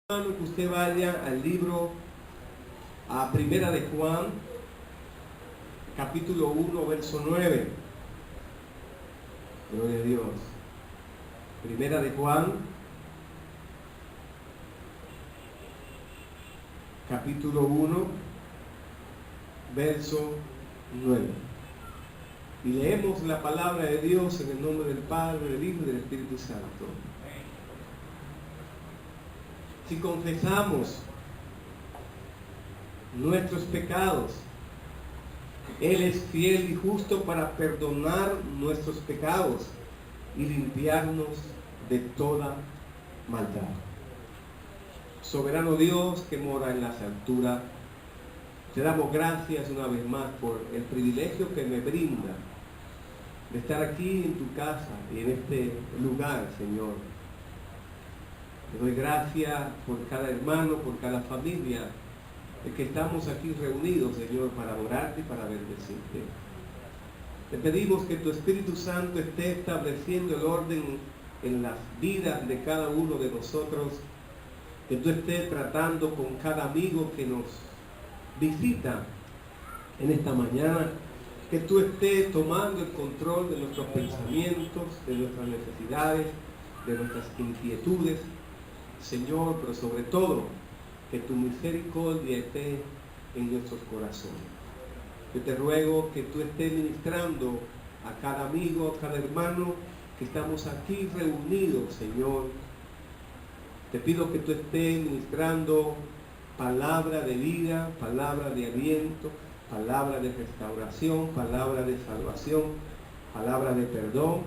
Que usted vaya al libro, a Primera de Juan, capítulo 1, verso 9. Gloria a Dios. Primera de Juan, capítulo 1, verso 9. Y leemos la palabra de Dios en el nombre del Padre, del Hijo y del Espíritu Santo. Si confesamos nuestros pecados, Él es fiel y justo para perdonar nuestros pecados y limpiarnos de toda maldad. Soberano Dios que mora en las alturas, te damos gracias una vez más por el privilegio que me brinda de estar aquí en tu casa y en este lugar, Señor. Te doy gracias por cada hermano, por cada familia, de que estamos aquí reunidos, Señor, para adorarte y para bendecirte. Te pedimos que tu Espíritu Santo esté estableciendo el orden en las vidas de cada uno de nosotros, que tú estés tratando con cada amigo que nos visita en esta mañana, que tú estés tomando el control de nuestros pensamientos, de nuestras necesidades, de nuestras inquietudes, Señor, pero sobre todo, que tu misericordia esté en nuestros corazones. Yo te ruego que tú estés ministrando a cada amigo, a cada hermano que estamos aquí reunidos, Señor. Te pido que tú estés ministrando palabra de vida, palabra de aliento, palabra de restauración, palabra de salvación, palabra de perdón,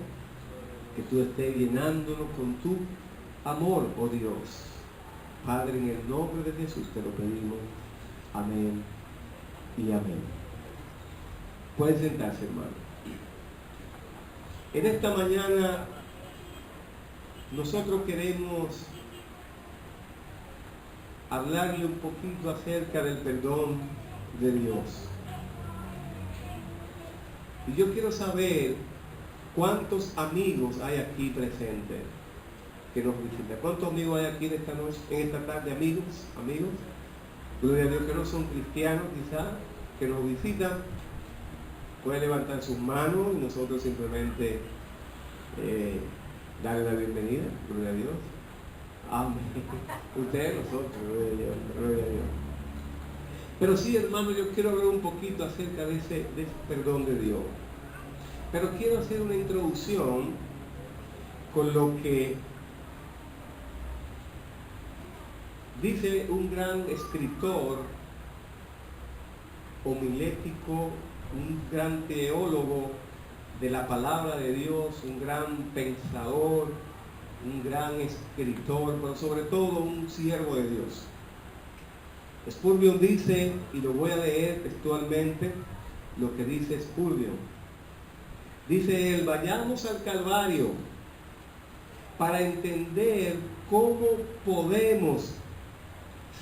que tú estés llenándonos con tu amor, oh Dios. Padre, en el nombre de Jesús te lo pedimos. Amén y amén. Pueden sentarse, hermano. En esta mañana nosotros queremos hablarle un poquito acerca del perdón de Dios. Y yo quiero saber cuántos amigos hay aquí presentes que nos visitan. ¿Cuántos amigos hay aquí en esta noche, en esta tarde? Amigos. Gloria a Dios, que no son cristianos quizás, que nos visitan. Pueden levantar sus manos y nosotros simplemente darle la bienvenida. Gloria a Dios. Amén. Ustedes, nosotros. Gloria a Dios. Pero sí, hermano, yo quiero hablar un poquito acerca de ese perdón de Dios. Pero quiero hacer una introducción con lo que dice un gran escritor homilético, un gran teólogo de la palabra de Dios, un gran pensador, un gran escritor, pero sobre todo un siervo de Dios. Spurgeon dice, y lo voy a leer textualmente, lo que dice Spurgeon. Dice él: vayamos al Calvario para entender cómo podemos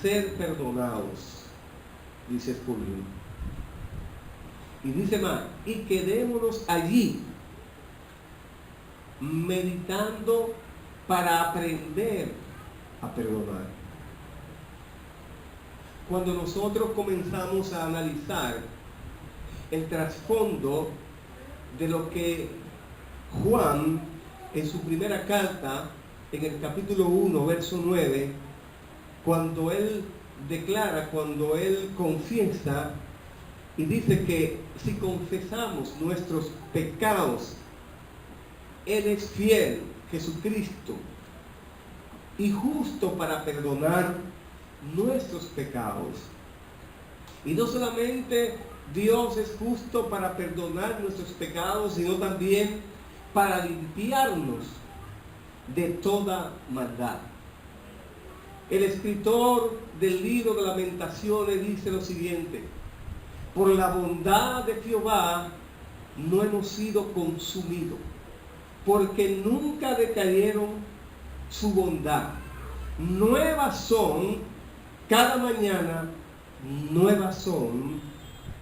ser perdonados, dice Spurgeon. Y dice más: y quedémonos allí meditando para aprender a perdonar. Cuando nosotros comenzamos a analizar el trasfondo de lo que Juan, en su primera carta, en el capítulo 1, verso 9, cuando él declara, cuando él confiesa y dice que si confesamos nuestros pecados, Él es fiel, Jesucristo, y justo para perdonar nuestros pecados. Y no solamente Dios es justo para perdonar nuestros pecados, sino también para limpiarnos de toda maldad. El escritor del libro de Lamentaciones dice lo siguiente: por la bondad de Jehová no hemos sido consumidos, porque nunca decayeron su bondad. Nuevas son cada mañana, nuevas son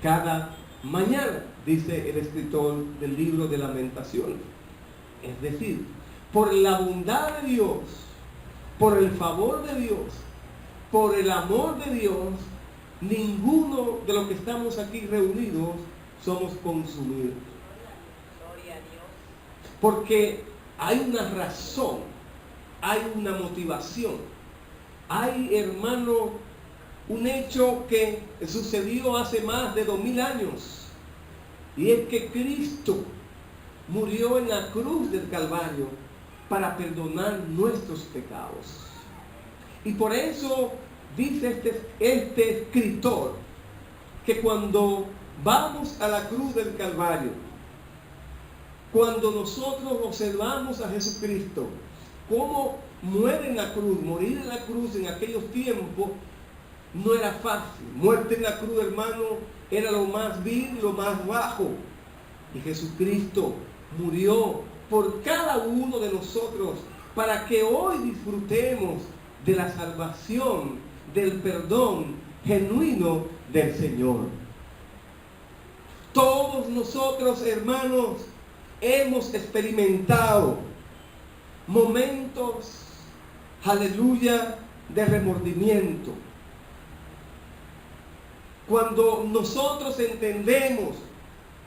cada mañana, dice el escritor del libro de Lamentaciones. Es decir, por la bondad de Dios, por el favor de Dios, por el amor de Dios, ninguno de los que estamos aquí reunidos somos consumidos. Porque hay una razón, hay una motivación, hay, hermano, un hecho que sucedió hace más de 2000 años. Y es que Cristo murió en la cruz del Calvario para perdonar nuestros pecados. Y por eso dice este escritor que cuando vamos a la cruz del Calvario, cuando nosotros observamos a Jesucristo, cómo muere en la cruz, morir en la cruz en aquellos tiempos no era fácil. Muerte en la cruz, hermano, era lo más vil, lo más bajo. Y Jesucristo murió por cada uno de nosotros para que hoy disfrutemos de la salvación, del perdón genuino del Señor. Todos nosotros, hermanos, hemos experimentado momentos, aleluya, de remordimiento. Cuando nosotros entendemos,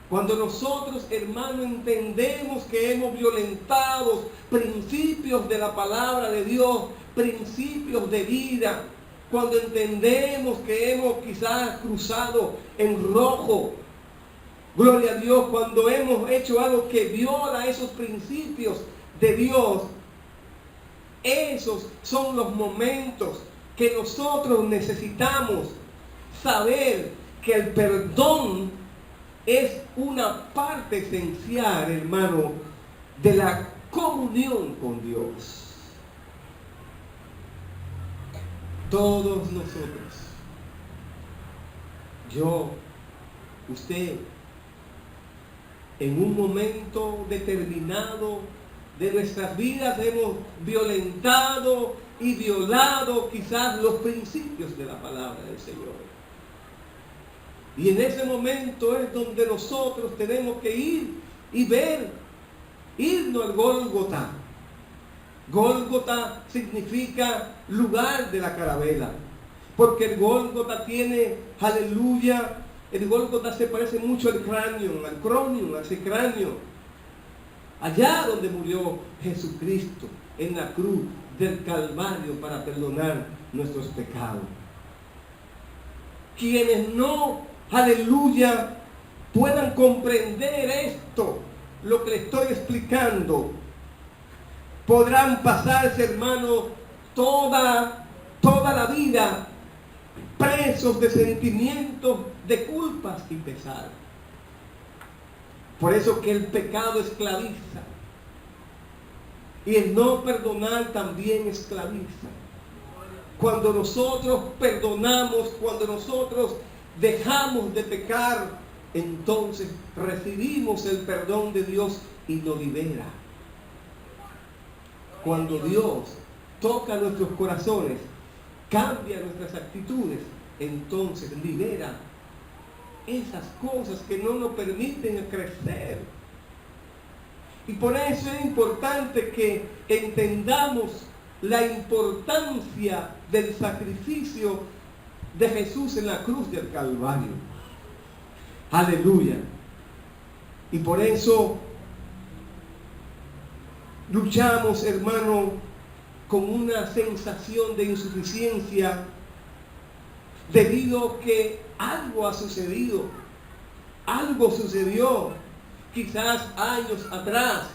cuando nosotros, hermanos, entendemos que hemos violentado principios de la palabra de Dios, principios de vida, cuando entendemos que hemos quizás cruzado en rojo, gloria a Dios, cuando hemos hecho algo que viola esos principios de Dios, esos son los momentos que nosotros necesitamos saber que el perdón es una parte esencial, hermano, de la comunión con Dios. Todos nosotros, yo, usted, en un momento determinado de nuestras vidas hemos violentado y violado quizás los principios de la palabra del Señor. Y en ese momento es donde nosotros tenemos que ir y ver, irnos al Gólgota. Gólgota significa lugar de la carabela, porque el Gólgota tiene, aleluya, el Gólgota se parece mucho al cráneo, a ese cráneo, allá donde murió Jesucristo, en la cruz del Calvario para perdonar nuestros pecados. Quienes no, aleluya, puedan comprender esto, lo que le estoy explicando, podrán pasarse, hermano, toda la vida presos de sentimientos de culpas y pesar. Por eso que el pecado esclaviza y el no perdonar también esclaviza. Cuando nosotros perdonamos, cuando nosotros dejamos de pecar, entonces recibimos el perdón de Dios y nos libera. Cuando Dios toca nuestros corazones, cambia nuestras actitudes, entonces libera esas cosas que no nos permiten crecer. Y por eso es importante que entendamos la importancia del sacrificio de Jesús en la cruz del Calvario. Aleluya. Y por eso luchamos, hermano, con una sensación de insuficiencia debido a que algo ha sucedido, algo sucedió, quizás años atrás,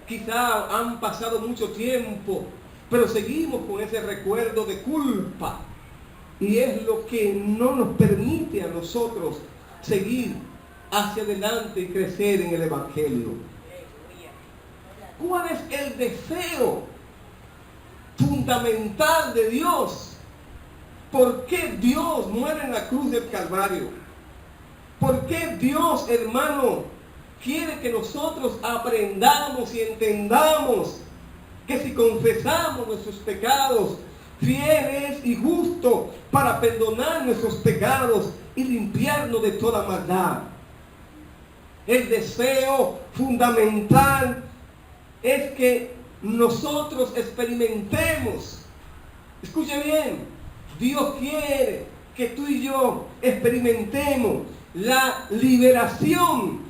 quizás han pasado mucho tiempo, pero seguimos con ese recuerdo de culpa y es lo que no nos permite a nosotros seguir hacia adelante y crecer en el Evangelio. ¿Cuál es el deseo fundamental de Dios? ¿Por qué Dios muere en la cruz del Calvario? ¿Por qué Dios, hermano, quiere que nosotros aprendamos y entendamos que si confesamos nuestros pecados, fiel es y justo para perdonar nuestros pecados y limpiarnos de toda maldad? El deseo fundamental es que nosotros experimentemos, escuche bien, Dios quiere que tú y yo experimentemos la liberación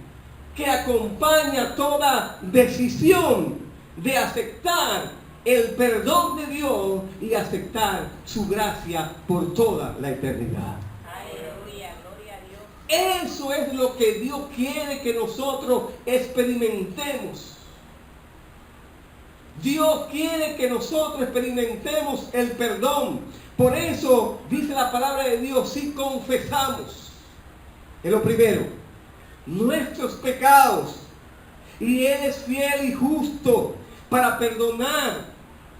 que acompaña toda decisión de aceptar el perdón de Dios y aceptar su gracia por toda la eternidad. Aleluya, gloria a Dios. Eso es lo que Dios quiere que nosotros experimentemos. Dios quiere que nosotros experimentemos el perdón. Por eso dice la palabra de Dios, si confesamos, es lo primero, nuestros pecados, y Él es fiel y justo para perdonar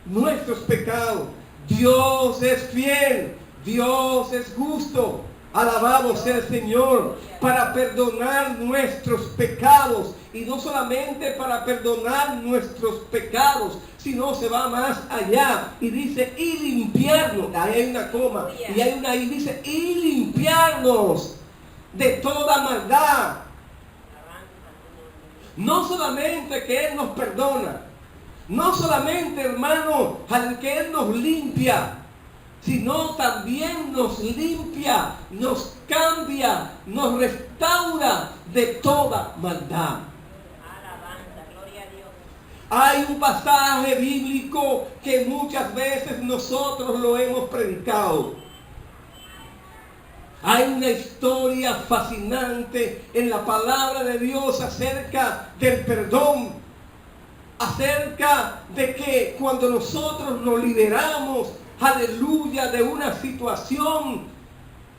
nuestros pecados. Dios es fiel, Dios es justo, alabado sea el Señor, para perdonar nuestros pecados. Y no solamente para perdonar nuestros pecados, sino se va más allá y dice, y limpiarnos. Ahí hay una coma, y hay una ahí, dice, y limpiarnos de toda maldad. No solamente que Él nos perdona, no solamente, hermano, al que Él nos limpia, sino también nos limpia, nos cambia, nos restaura de toda maldad. Alabanza, gloria a Dios. Hay un pasaje bíblico que muchas veces nosotros lo hemos predicado. Hay una historia fascinante en la palabra de Dios acerca del perdón, acerca de que cuando nosotros nos liberamos, aleluya, de una situación,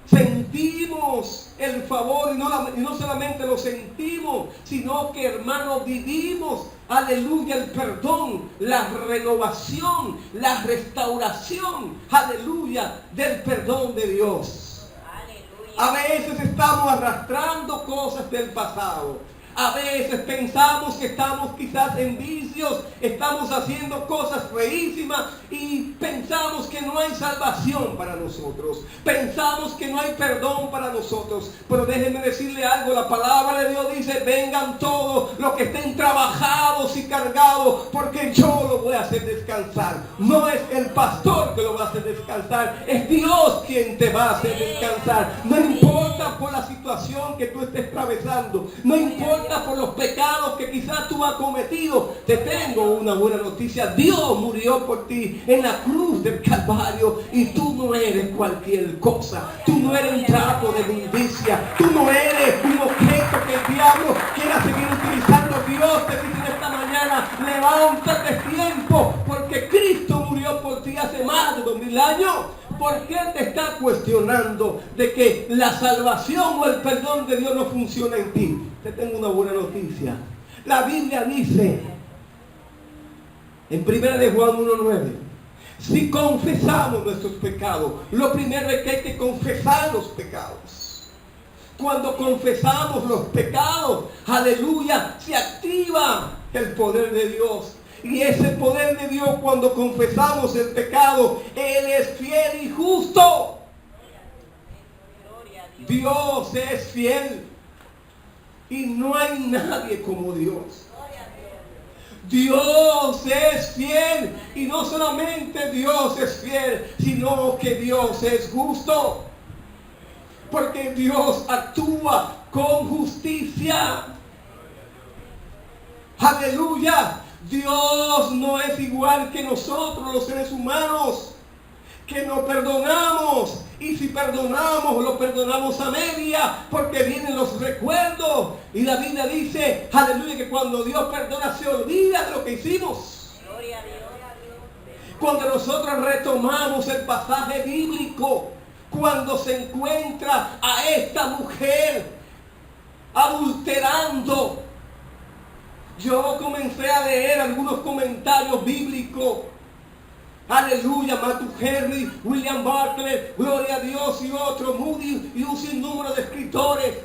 sentimos el favor y no solamente lo sentimos, sino que, hermanos, vivimos, aleluya, el perdón, la renovación, la restauración, aleluya, del perdón de Dios. A veces estamos arrastrando cosas del pasado. A veces pensamos que estamos quizás en vicios, estamos haciendo cosas feísimas y pensamos que no hay salvación para nosotros. Pensamos que no hay perdón para nosotros. Pero déjenme decirle algo, la palabra de Dios dice, vengan todos los que estén trabajados y cargados, porque yo los voy a hacer descansar. No es el pastor que lo va a hacer descansar, es Dios quien te va a hacer descansar. No importa por la situación que tú estés atravesando, no importa por los pecados que quizás tú has cometido, te tengo una buena noticia. Dios murió por ti en la cruz del Calvario y tú no eres cualquier cosa. Tú no eres un trapo de inmundicia. Tú no eres un objeto que el diablo quiera seguir utilizando. Dios te dice en esta mañana, levántate tiempo, porque Cristo murió por ti hace más de 2000 años. ¿Por qué te está cuestionando de que la salvación o el perdón de Dios no funciona en ti? Te tengo una buena noticia. La Biblia dice en 1 de Juan 1:9, si confesamos nuestros pecados, lo primero es que hay que confesar los pecados. Cuando confesamos los pecados, aleluya, se activa el poder de Dios. Y ese poder de Dios, cuando confesamos el pecado, Él es fiel y justo. Dios es fiel. Y no hay nadie como Dios. Dios es fiel. Y no solamente Dios es fiel, sino que Dios es justo. Porque Dios actúa con justicia. Aleluya. Dios no es igual que nosotros los seres humanos, que no perdonamos. Y si perdonamos, lo perdonamos a media, porque vienen los recuerdos. Y la Biblia dice, aleluya, que cuando Dios perdona se olvida de lo que hicimos. Gloria a Dios. Cuando nosotros retomamos el pasaje bíblico, cuando se encuentra a esta mujer adulterando, yo comencé a leer algunos comentarios bíblicos. Aleluya, Matthew Henry, William Barclay, gloria a Dios y otros, Moody y un sinnúmero de escritores,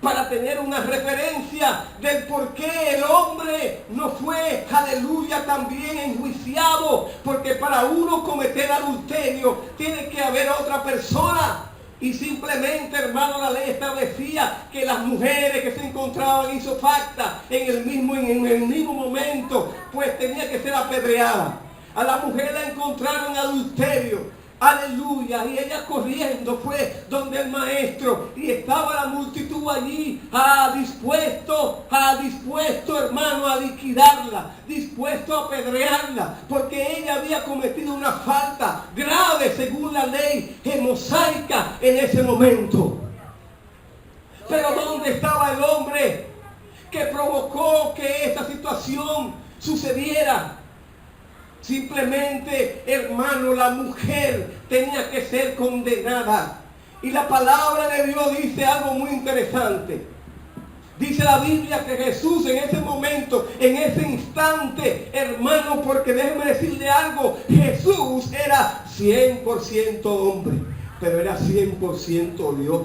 para tener una referencia del por qué el hombre no fue, aleluya, también enjuiciado. Porque para uno cometer adulterio tiene que haber otra persona. Y simplemente, hermano, la ley establecía que las mujeres que se encontraban isofactas en el mismo momento, pues tenía que ser apedreada. A la mujer la encontraron en adulterio. Aleluya. Y ella corriendo fue donde el maestro, y estaba la multitud allí, dispuesto, hermano, a liquidarla, dispuesto a apedrearla, porque ella había cometido una falta grave según la ley mosaica en ese momento. Pero ¿dónde estaba el hombre que provocó que esta situación sucediera? Simplemente, hermano, la mujer tenía que ser condenada. Y la palabra de Dios dice algo muy interesante. Dice la Biblia que Jesús en ese momento, en ese instante, hermano, porque déjeme decirle algo, Jesús era 100% hombre, pero era 100% Dios.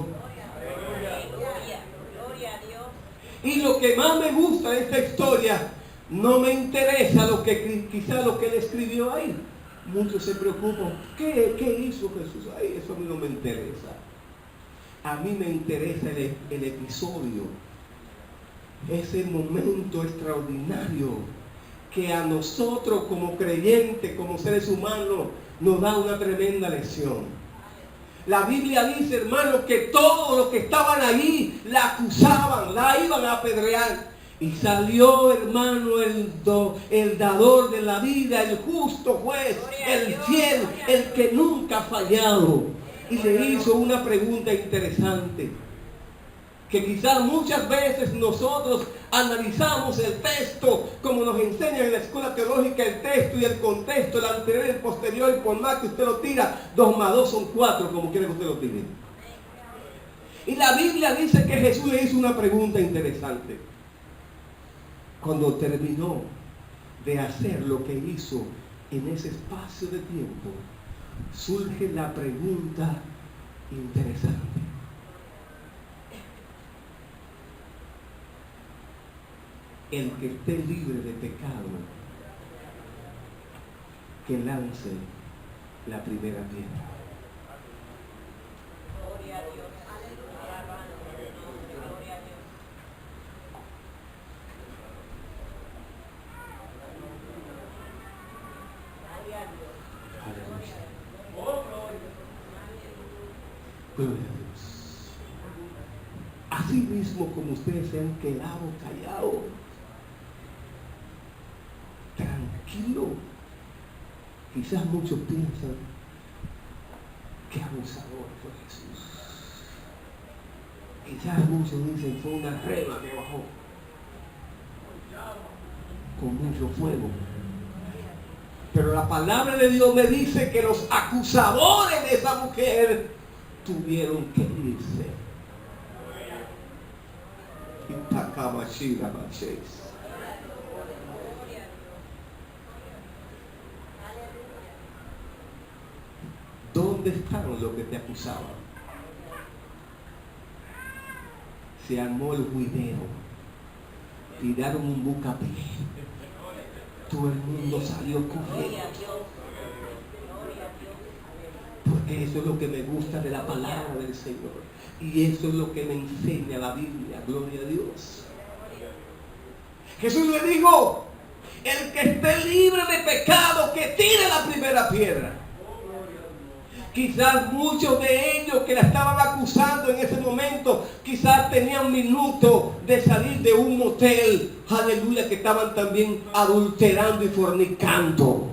Y lo que más me gusta de esta historia, no me interesa quizá lo que él escribió ahí. Muchos se preocupan, ¿qué hizo Jesús ahí? Eso a mí no me interesa. A mí me interesa el episodio, ese momento extraordinario que a nosotros como creyentes, como seres humanos, nos da una tremenda lección. La Biblia dice, hermano, que todos los que estaban allí la acusaban, la iban a apedrear. Y salió, hermano, el dador de la vida, el justo juez, el fiel, el que nunca ha fallado. Y le hizo una pregunta interesante, que quizás muchas veces nosotros analizamos el texto como nos enseñan en la escuela teológica, el texto y el contexto, el anterior y el posterior, y por más que usted lo tira, 2 más 2 son 4, como quiera que usted lo tire. Y la Biblia dice que Jesús le hizo una pregunta interesante. Cuando terminó de hacer lo que hizo en ese espacio de tiempo, surge la pregunta interesante. El que esté libre de pecado, que lance la primera piedra. Gloria a Dios. Alabanza. Gloria a Dios. Gloria a Dios. Así mismo como ustedes se han quedado callados, tranquilo. Quizás muchos piensan que abusador fue Jesús. Quizás muchos dicen fue una rema que bajó con mucho fuego. Pero la palabra de Dios me dice que los acusadores de esa mujer tuvieron que irse. ¿Dónde estaban los que te acusaban? Se armó el juidero, tiraron un bucapié, todo el mundo salió corriendo. Porque eso es lo que me gusta de la palabra del Señor. Y eso es lo que me enseña la Biblia. Gloria a Dios. Jesús le dijo, el que esté libre de pecado, que tire la primera piedra. Quizás muchos de ellos que la estaban acusando en ese momento, quizás tenían minutos de salir de un motel, aleluya, que estaban también adulterando y fornicando.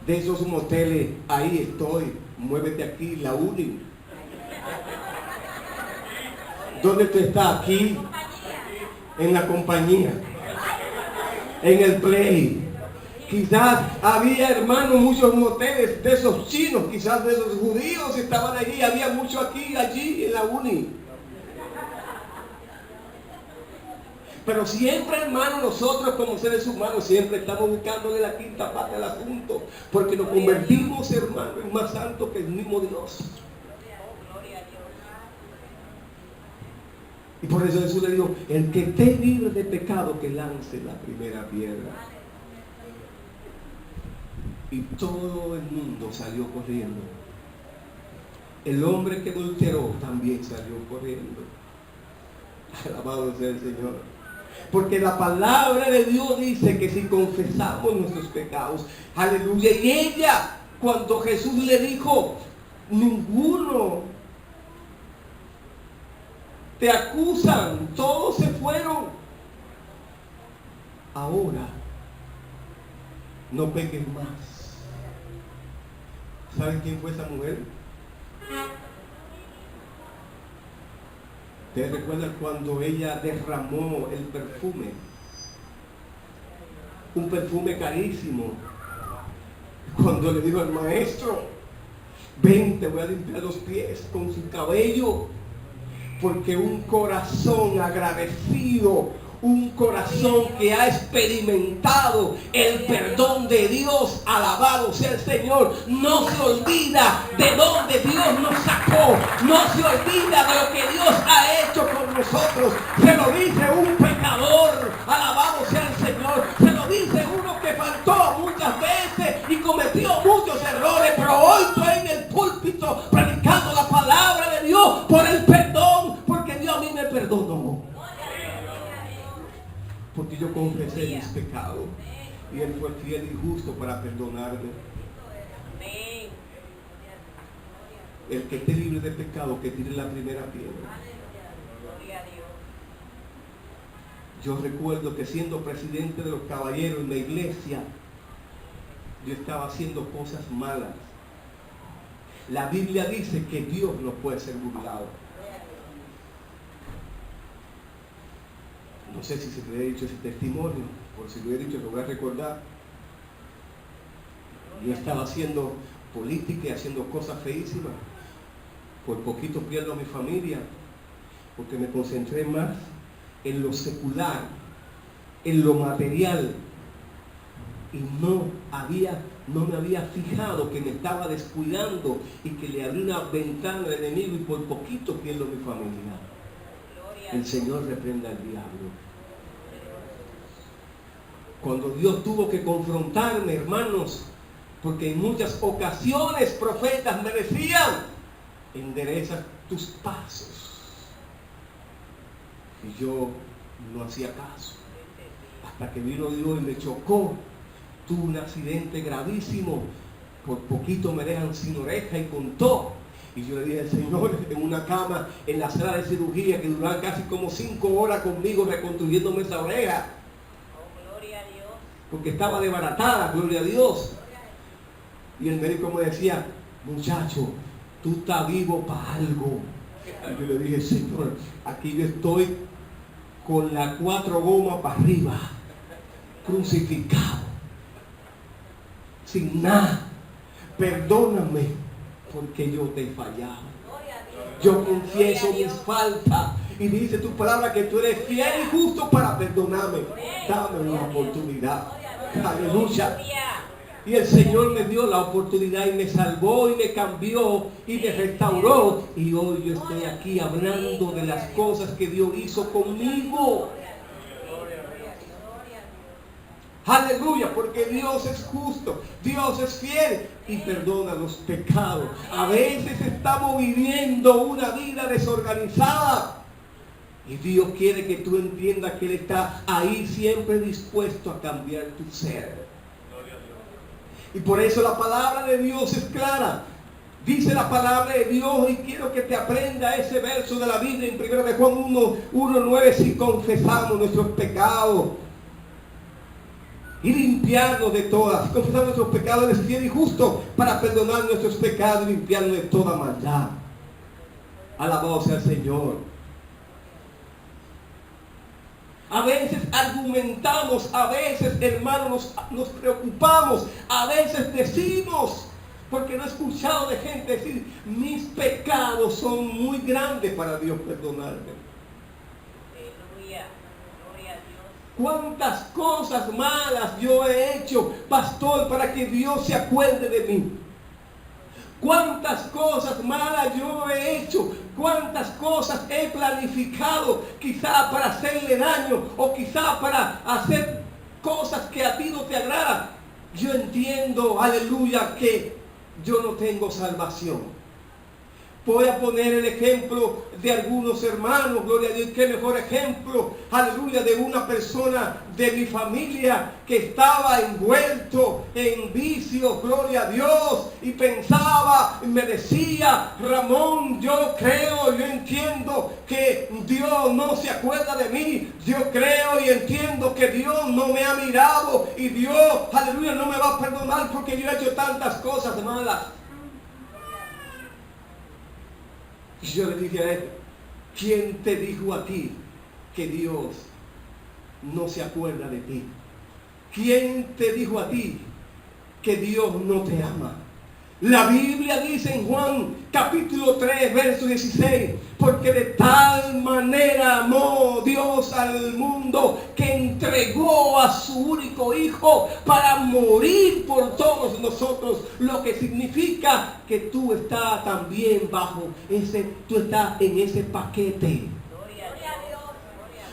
De esos moteles, ahí estoy, muévete aquí, la Uni. ¿Dónde tú estás? Aquí, en la compañía, en el Play. Quizás había, hermanos, muchos moteles de esos chinos, quizás de esos judíos estaban allí, había mucho aquí, allí, en la Uni. Pero siempre, hermano, nosotros como seres humanos siempre estamos buscándole la quinta parte al asunto, porque nos convertimos, hermano, en más santos que el mismo Dios. Y por eso Jesús le dijo, el que esté libre de pecado, que lance la primera piedra. Y todo el mundo salió corriendo. El hombre que adulteró también salió corriendo. Alabado sea el Señor. Porque la palabra de Dios dice que si confesamos nuestros pecados, aleluya. Y ella, cuando Jesús le dijo, ninguno te acusan, todos se fueron. Ahora, no peques más. ¿Saben quién fue esa mujer? ¿Ustedes recuerdan cuando ella derramó el perfume? Un perfume carísimo. Cuando le dijo al maestro, ven, te voy a limpiar los pies con su cabello. Porque un corazón agradecido, un corazón que ha experimentado el perdón de Dios, alabado sea el Señor, no se olvida de dónde Dios nos sacó, no se olvida de lo que Dios ha hecho con nosotros. Se lo dice un pecador, alabado sea el Señor, se lo dice uno que faltó muchas veces y cometió muchos errores, pero hoy estoy en el púlpito predicando la palabra de Dios por el perdón, porque Dios a mí me perdonó. Porque yo confesé mis pecados y Él fue fiel y justo para perdonarme. El que esté libre de pecado, que tire la primera piedra. Yo recuerdo que siendo presidente de los caballeros en la iglesia, yo estaba haciendo cosas malas. La Biblia dice que Dios no puede ser burlado. No sé si se le he dicho ese testimonio, por si lo he dicho lo voy a recordar. Yo estaba haciendo política y haciendo cosas feísimas. Por poquito pierdo a mi familia, porque me concentré más en lo secular, en lo material, y no me había fijado que me estaba descuidando y que le abrí una ventana al enemigo y por poquito pierdo a mi familia. El Señor reprenda al diablo. Cuando Dios tuvo que confrontarme, hermanos, porque en muchas ocasiones profetas me decían, endereza tus pasos. Y yo no hacía caso. Hasta que vino Dios y me chocó. Tuve un accidente gravísimo. Por poquito me dejan sin oreja y con todo. Y yo le dije al Señor, en una cama, en la sala de cirugía, que duraba casi como 5 horas conmigo reconstruyéndome esa oreja. Oh, gloria a Dios. Porque estaba desbaratada, gloria a Dios. Y el médico me decía, muchacho, tú estás vivo para algo. Y yo le dije, Señor, aquí yo estoy con las 4 gomas para arriba, crucificado, sin nada. Perdóname, porque yo te he fallado. Yo confieso mis faltas. Y dice tu palabra que tú eres fiel y justo para perdonarme. Dame una oportunidad. Aleluya. Y el Señor me dio la oportunidad y me salvó y me cambió y me restauró. Y hoy yo estoy aquí hablando de las cosas que Dios hizo conmigo. Aleluya, porque Dios es justo, Dios es fiel y perdona los pecados. A veces estamos viviendo una vida desorganizada y Dios quiere que tú entiendas que Él está ahí siempre dispuesto a cambiar tu ser. Y por eso la palabra de Dios es clara. Dice la palabra de Dios y quiero que te aprenda ese verso de la Biblia en 1 de Juan 1:9, si confesamos nuestros pecados y limpiarnos de todas. Si confesamos nuestros pecados, Él es fiel y justo para perdonar nuestros pecados y limpiarnos de toda maldad. Alabado sea el Señor. A veces argumentamos, a veces, hermanos, nos preocupamos, a veces decimos, porque no he escuchado de gente decir, mis pecados son muy grandes para Dios perdonarme. Aleluya. Gloria a Dios. ¿Cuántas cosas malas yo he hecho, pastor, para que Dios se acuerde de mí? ¿Cuántas cosas malas yo he hecho? ¿Cuántas cosas he planificado quizá para hacerle daño o quizá para hacer cosas que a ti no te agradan? Yo entiendo, aleluya, que yo no tengo salvación. Voy a poner el ejemplo de algunos hermanos, gloria a Dios, qué mejor ejemplo, aleluya, de una persona de mi familia que estaba envuelto en vicios, gloria a Dios, y pensaba, y me decía, Ramón, yo creo, yo entiendo que Dios no se acuerda de mí, yo creo y entiendo que Dios no me ha mirado y Dios, aleluya, no me va a perdonar porque yo he hecho tantas cosas malas. Y yo le dije a él, ¿quién te dijo a ti que Dios no se acuerda de ti? ¿Quién te dijo a ti que Dios no te ama? La Biblia dice en Juan capítulo 3, verso 16, porque de tal manera amó Dios al mundo que entregó a su único Hijo para morir por todos nosotros, lo que significa que tú estás también tú estás en ese paquete.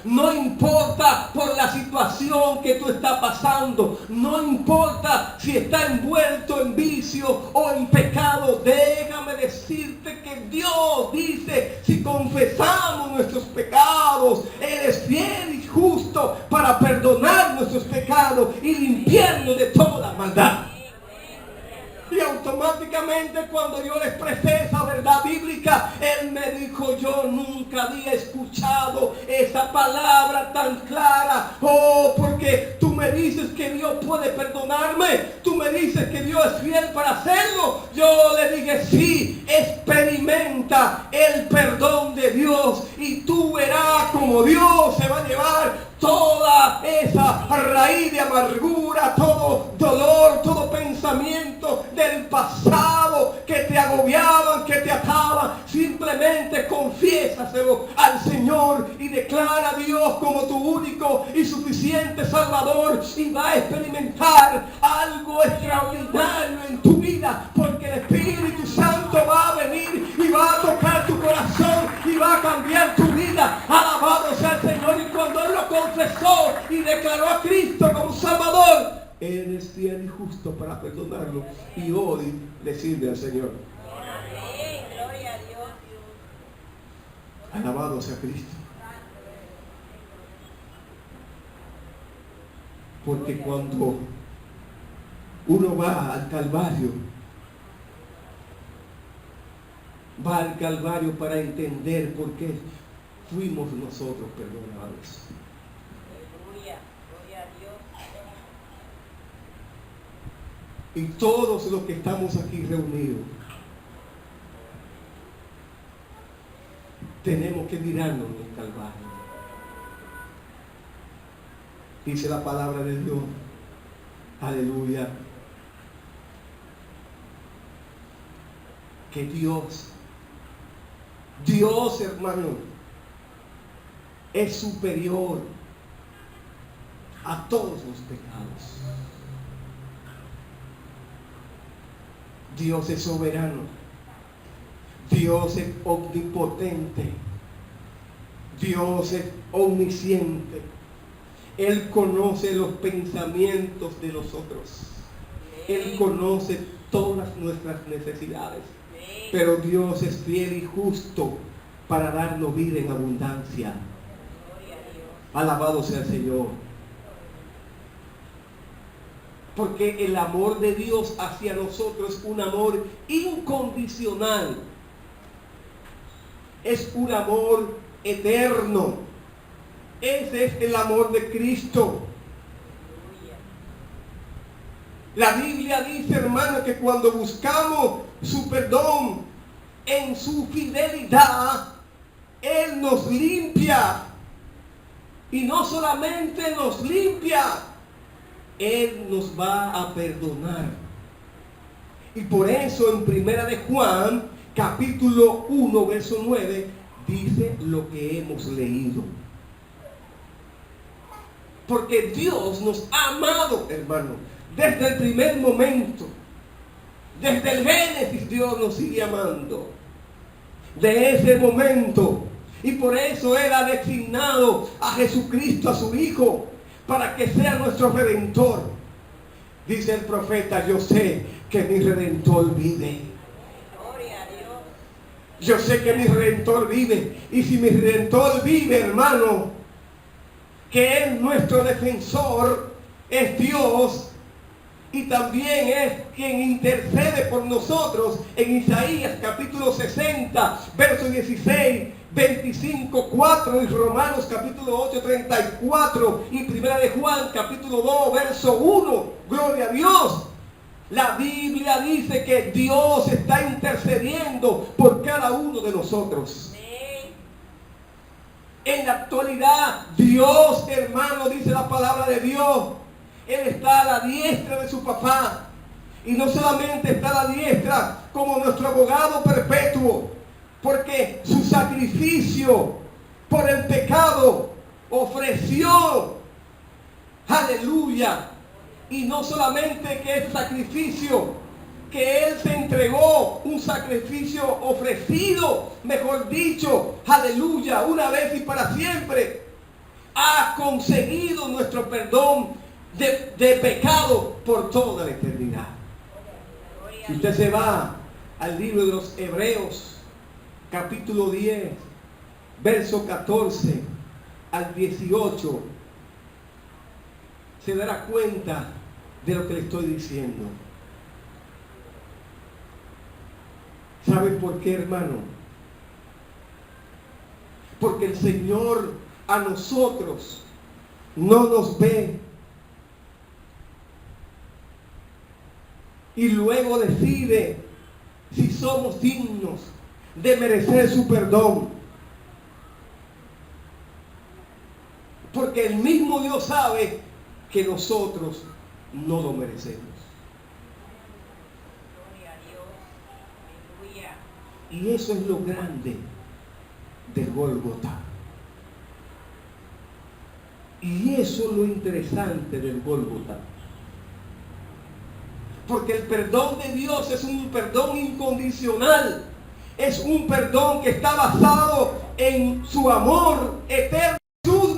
No importa por la situación que tú estás pasando, no importa si estás envuelto en vicio o en pecado, déjame decirte que Dios dice, si confesamos nuestros pecados, Él es fiel y justo para perdonar nuestros pecados y limpiarnos de toda maldad. Y automáticamente cuando yo le expresé esa verdad bíblica, él me dijo, yo nunca había escuchado esa palabra tan clara. Oh, porque tú me dices que Dios puede perdonarme. Tú me dices que Dios es fiel para hacerlo. Yo le dije, sí, experimenta el perdón de Dios y tú verás como Dios se va a llevar toda esa raíz de amargura, todo dolor, todo pensamiento del pasado que te agobiaban, que te ataban. Simplemente confiésaselo al Señor y declara a Dios como tu único y suficiente Salvador y va a experimentar algo extraordinario en tu vida, porque el Espíritu Santo va a venir y va a tocar tu corazón y va a cambiar tu vida. Alabado sea el Señor. Y cuando Él lo confesó y declaró a Cristo como Salvador, Él es fiel y justo para perdonarlo y hoy le sirve al Señor. Gloria a Dios. Alabado sea Cristo. Porque cuando uno va al Calvario para entender por qué fuimos nosotros perdonados. Aleluya. Gloria a Dios. Y todos los que estamos aquí reunidos tenemos que mirarnos en el Calvario. Dice la palabra de Dios, aleluya, que Dios, hermano, es superior a todos los pecados. Dios es soberano. Dios es omnipotente. Dios es omnisciente. Él conoce los pensamientos de nosotros. Él conoce todas nuestras necesidades. Pero Dios es fiel y justo para darnos vida en abundancia. Alabado sea el Señor. Porque el amor de Dios hacia nosotros es un amor incondicional. Es un amor eterno. Ese es el amor de Cristo. La Biblia dice, hermano, que cuando buscamos su perdón en su fidelidad, Él nos limpia. Y no solamente nos limpia, Él nos va a perdonar. Y por eso en Primera de Juan, capítulo 1, verso 9, dice lo que hemos leído. Porque Dios nos ha amado, hermano, desde el primer momento. Desde el Génesis Dios nos sigue amando. De ese momento. Y por eso Él ha designado a Jesucristo, a su Hijo, para que sea nuestro Redentor. Dice el profeta, yo sé que mi Redentor vive. Gloria a Dios. Yo sé que mi Redentor vive. Y si mi Redentor vive, hermano, que es nuestro defensor, es Dios, y también es quien intercede por nosotros en Isaías capítulo 60, verso 16, 25, 4, y Romanos capítulo 8, 34, y Primera de Juan capítulo 2, verso 1. Gloria a Dios. La Biblia dice que Dios está intercediendo por cada uno de nosotros. En la actualidad, Dios, hermano, dice la palabra de Dios, Él está a la diestra de su papá. Y no solamente está a la diestra como nuestro abogado perpetuo, porque su sacrificio por el pecado ofreció, aleluya, y no solamente que el sacrificio, que Él se entregó, un sacrificio ofrecido, mejor dicho, aleluya, una vez y para siempre, ha conseguido nuestro perdón de pecado por toda la eternidad. Si usted se va al libro de los Hebreos, capítulo 10, verso 14 al 18, se dará cuenta de lo que le estoy diciendo. ¿Saben por qué, hermano? Porque el Señor a nosotros no nos ve y luego decide si somos dignos de merecer su perdón. Porque el mismo Dios sabe que nosotros no lo merecemos. Y eso es lo grande del Gólgota. Y eso es lo interesante del Gólgota. Porque el perdón de Dios es un perdón incondicional. Es un perdón que está basado en su amor eterno. Jesús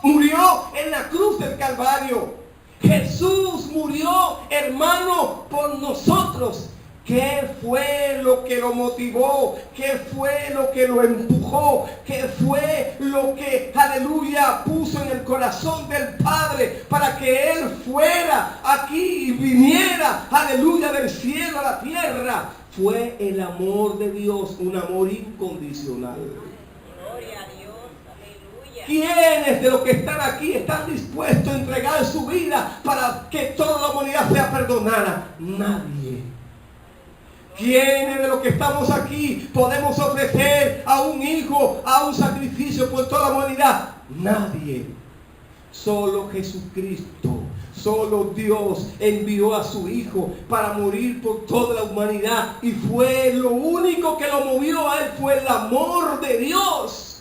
murió en la cruz del Calvario. Jesús murió, hermano, por nosotros. ¿Qué fue lo que lo motivó? ¿Qué fue lo que lo empujó? ¿Qué fue lo que, aleluya, puso en el corazón del Padre para que Él fuera aquí y viniera, aleluya, del cielo a la tierra? Fue el amor de Dios, un amor incondicional. Gloria a Dios, aleluya. ¿Quiénes de los que están aquí están dispuestos a entregar su vida para que toda la humanidad sea perdonada? Nadie. ¿Quiénes de los que estamos aquí podemos ofrecer a un hijo, a un sacrificio por toda la humanidad? Nadie. Solo Jesucristo, solo Dios envió a su Hijo para morir por toda la humanidad. Y fue lo único que lo movió a Él, fue el amor de Dios.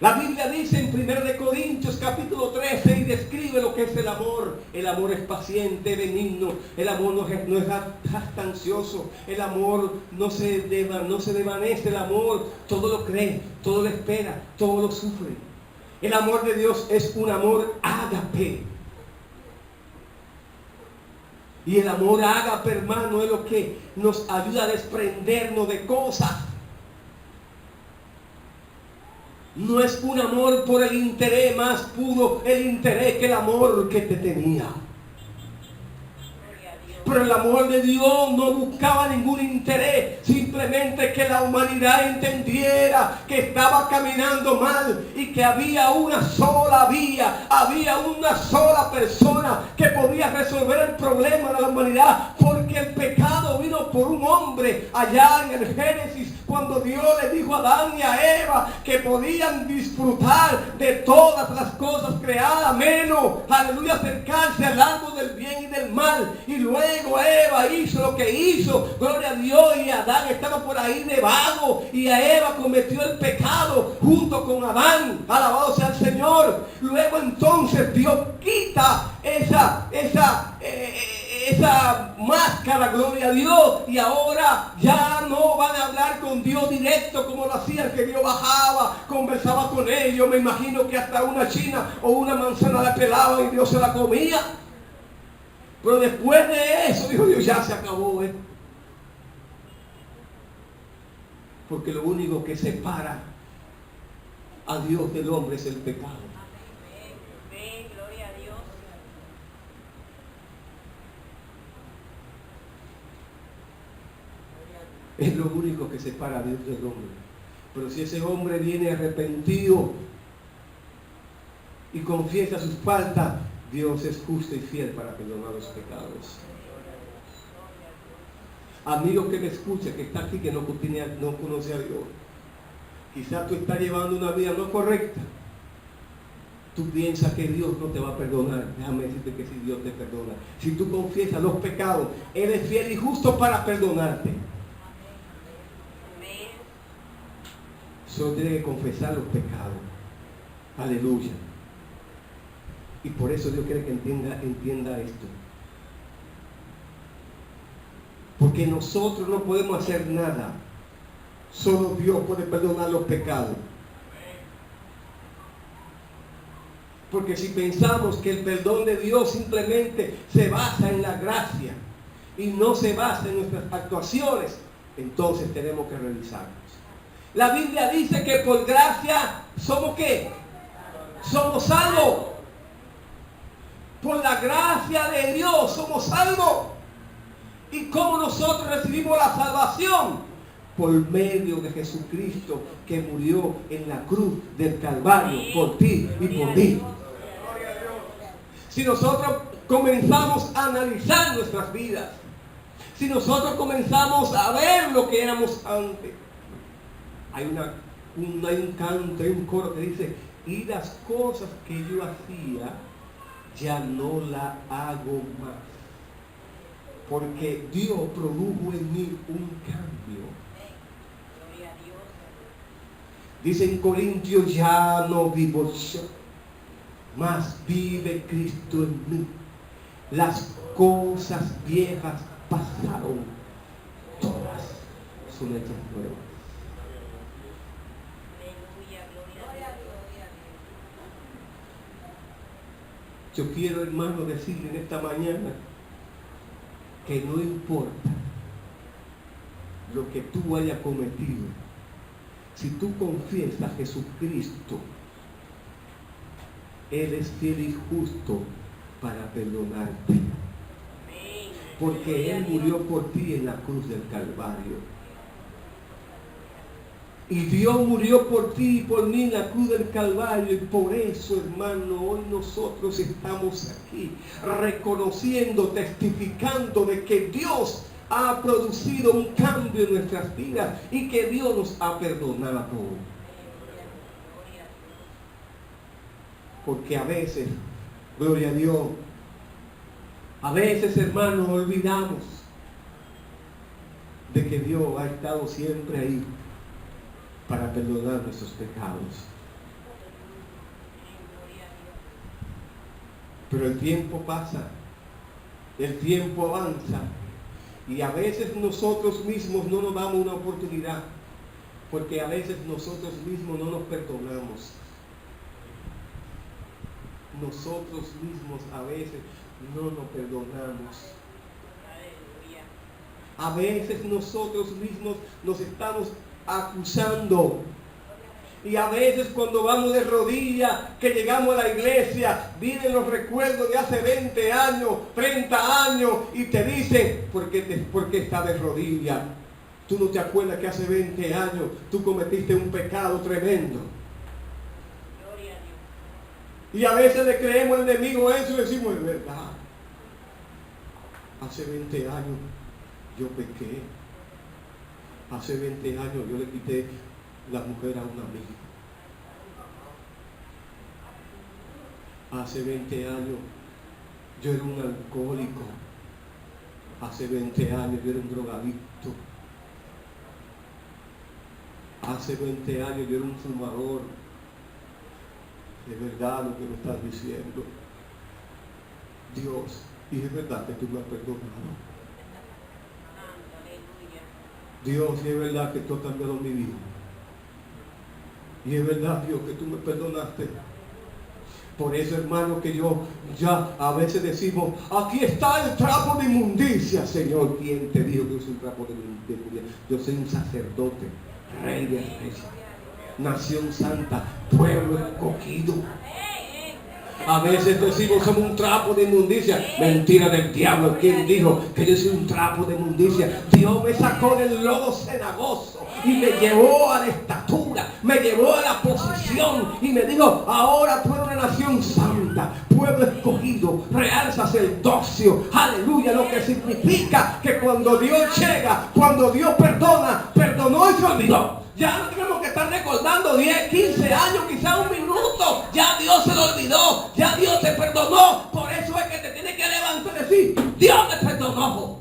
La Biblia dice en 1 Corintios capítulo 13 y describe lo que es el amor. El amor es paciente, benigno. El amor no es jactancioso. El amor no se desvanece. El amor todo lo cree, todo lo espera, todo lo sufre. El amor de Dios es un amor ágape. Y el amor ágape, hermano, es lo que nos ayuda a desprendernos de cosas. No es un amor por el interés más puro, el interés que el amor que te tenía. Pero el amor de Dios no buscaba ningún interés, simplemente que la humanidad entendiera que estaba caminando mal y que había una sola vía, había una sola persona que podía resolver el problema de la humanidad, porque el pecado vino por un hombre allá en el Génesis, cuando Dios le dijo a Adán y a Eva que podían disfrutar de todas las cosas creadas, menos, aleluya, acercarse al árbol del bien y del mal. Y luego Eva hizo lo que hizo, gloria a Dios, y Adán estaba por ahí de vago, y a Eva cometió el pecado junto con Adán, alabado sea el Señor. Luego entonces Dios quita esa máscara, gloria a Dios, y ahora ya no van a hablar con Dios directo como lo hacían, que Dios bajaba, conversaba con ellos. Me imagino que hasta una china o una manzana la pelaban y Dios se la comía. Pero después de eso, dijo Dios, ya se acabó esto. Porque lo único que separa a Dios del hombre es el pecado. Amén. Gloria a Dios. Es lo único que separa a Dios del hombre. Pero si ese hombre viene arrepentido y confiesa sus faltas, Dios es justo y fiel para perdonar los pecados. Amigo que me escucha, que está aquí, que no conoce a Dios. Quizás tú estás llevando una vida no correcta. Tú piensas que Dios no te va a perdonar. Déjame decirte que si Dios te perdona. Si tú confiesas los pecados, Él es fiel y justo para perdonarte. Amén. Solo tienes que confesar los pecados. Aleluya. Y por eso Dios quiere que entienda esto. Porque nosotros no podemos hacer nada. Solo Dios puede perdonar los pecados. Porque si pensamos que el perdón de Dios simplemente se basa en la gracia y no se basa en nuestras actuaciones, entonces tenemos que revisarnos. La Biblia dice que por gracia somos ¿qué? Somos salvos. Por la gracia de Dios somos salvos. ¿Y cómo nosotros recibimos la salvación? Por medio de Jesucristo, que murió en la cruz del Calvario por ti y por mí. Si nosotros comenzamos a analizar nuestras vidas, si nosotros comenzamos a ver lo que éramos antes, hay un canto, hay un coro que dice, y las cosas que yo hacía, ya no la hago más. Porque Dios produjo en mí un cambio. Gloria a Dios. Dice en Corintios, ya no vivo yo, mas vive Cristo en mí. Las cosas viejas pasaron, todas son hechas nuevas. Aleluya. Gloria a Dios. Yo quiero, hermano, decirle en esta mañana que no importa lo que tú hayas cometido, si tú confiesas a Jesucristo, Él es fiel y justo para perdonarte. Amén. Porque Él murió por ti en la cruz del Calvario. Y Dios murió por ti y por mí en la cruz del Calvario. Y por eso, hermano, hoy nosotros estamos aquí reconociendo, testificando de que Dios ha producido un cambio en nuestras vidas y que Dios nos ha perdonado. Porque a veces, gloria a Dios, a veces, hermanos, olvidamos de que Dios ha estado siempre ahí para perdonar nuestros pecados. Pero el tiempo pasa, el tiempo avanza, y a veces nosotros mismos no nos damos una oportunidad, porque a veces nosotros mismos no nos perdonamos. Nosotros mismos a veces no nos perdonamos. A veces nosotros mismos nos estamos acusando. Y a veces cuando vamos de rodillas, que llegamos a la iglesia, vienen los recuerdos de hace 20 años, 30 años, y te dicen, ¿por qué estás de rodillas? Tú no te acuerdas que hace 20 años tú cometiste un pecado tremendo. Y a veces le creemos al enemigo eso y decimos, es verdad. Hace 20 años yo pequé. Hace 20 años yo le quité la mujer a un amigo. Hace 20 años yo era un alcohólico. Hace 20 años yo era un drogadicto. Hace 20 años yo era un fumador. Es verdad lo que me estás diciendo. Dios, y es verdad que tú me has perdonado. Dios, y es verdad que tú has cambiado mi vida. Y es verdad, Dios, que tú me perdonaste. Por eso, hermano, que yo ya a veces decimos, aquí está el trapo de inmundicia. Señor, ¿quién te dijo que yo soy un trapo de inmundicia? Yo soy un sacerdote, rey de reyes, nación santa, pueblo escogido. A veces decimos somos un trapo de inmundicia. Mentira del diablo. ¿Quién dijo que yo soy un trapo de inmundicia? Dios me sacó del lodo cenagoso y me llevó a la estatura, me llevó a la posición y me dijo, ahora tú eres una nación santa, pueblo escogido, real sacerdocio. Aleluya, lo que significa que cuando Dios llega, cuando Dios perdona, perdonó y se olvidó. Ya no tenemos que estar recordando 10, 15 años, quizás un minuto. Ya Dios se lo olvidó. Ya Dios te perdonó. Por eso es que te tienes que levantar y decir, Dios me perdonó.